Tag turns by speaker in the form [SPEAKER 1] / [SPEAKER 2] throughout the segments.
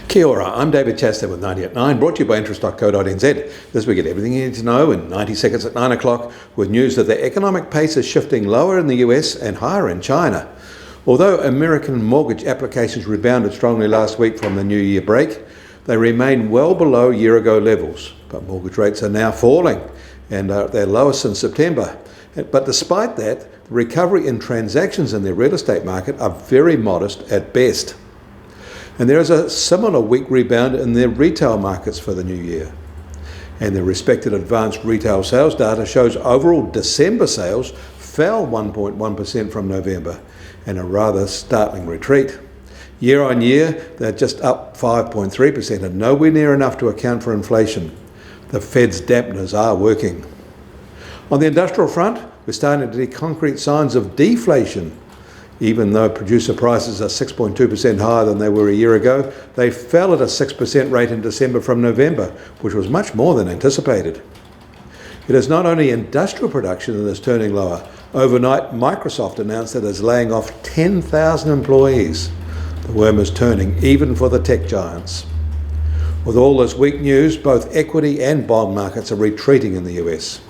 [SPEAKER 1] Kia ora, I'm David Chastain with 90 at 9, brought to you by interest.co.nz. This week, get everything you need to know in 90 seconds at 9 o'clock with news that the economic pace is shifting lower in the US and higher in China. Although American mortgage applications rebounded strongly last week from the New Year break, they remain well below year-ago levels. But mortgage rates are now falling and are at their lowest since September. But despite that, the recovery in transactions in the real estate market are very modest at best. And there is a similar weak rebound in their retail markets for the new year. And the respected advanced retail sales data shows overall December sales fell 1.1% from November, in a rather startling retreat. Year on year, they're just up 5.3% and nowhere near enough to account for inflation. The Fed's dampeners are working. On the industrial front, we're starting to see concrete signs of deflation. Even though producer prices are 6.2% higher than they were a year ago, they fell at a 6% rate in December from November, which was much more than anticipated. It is not only industrial production that is turning lower. Overnight, Microsoft announced that it is laying off 10,000 employees. The worm is turning, even for the tech giants. With all this weak news, both equity and bond markets are retreating in the US.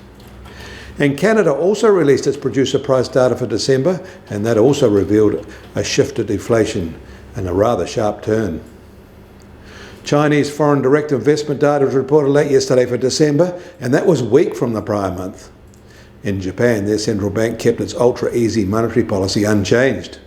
[SPEAKER 1] And Canada also released its producer price data for December, and that also revealed a shift to deflation and a rather sharp turn. Chinese foreign direct investment data was reported late yesterday for December, and that was weak from the prior month. In Japan, their central bank kept its ultra-easy monetary policy unchanged.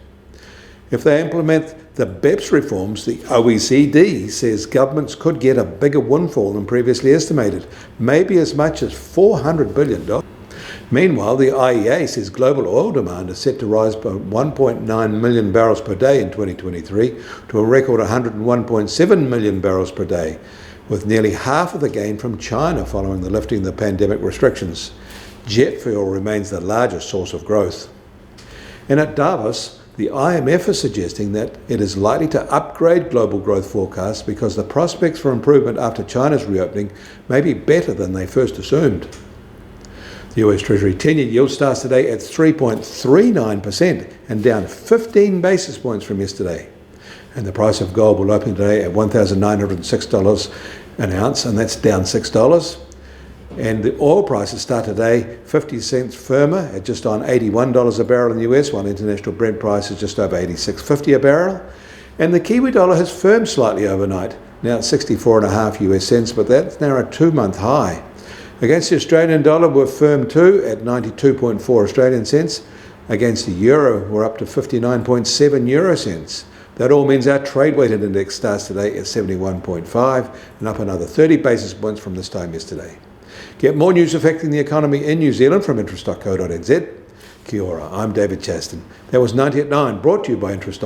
[SPEAKER 1] If they implement the BEPS reforms, the OECD says governments could get a bigger windfall than previously estimated, maybe as much as $400 billion. Meanwhile, the IEA says global oil demand is set to rise by 1.9 million barrels per day in 2023 to a record 101.7 million barrels per day, with nearly half of the gain from China following the lifting of the pandemic restrictions. Jet fuel remains the largest source of growth. And at Davos, the IMF is suggesting that it is likely to upgrade global growth forecasts because the prospects for improvement after China's reopening may be better than they first assumed. The US Treasury 10-year yield starts today at 3.39% and down 15 basis points from yesterday. And the price of gold will open today at $1,906 an ounce, and that's down $6. And the oil prices start today 50 cents firmer at just on $81 a barrel in the US, while international Brent price is just over $86.50 a barrel. And the Kiwi dollar has firmed slightly overnight, now at 64.5 US cents, but that's now a 2-month high. Against the Australian dollar, we're firm too at 92.4 Australian cents. Against the euro, we're up to 59.7 euro cents. That all means our trade-weighted index starts today at 71.5 and up another 30 basis points from this time yesterday. Get more news affecting the economy in New Zealand from interest.co.nz. Kia ora, I'm David Chastain. That was 90 at 9, brought to you by interest.co.nz.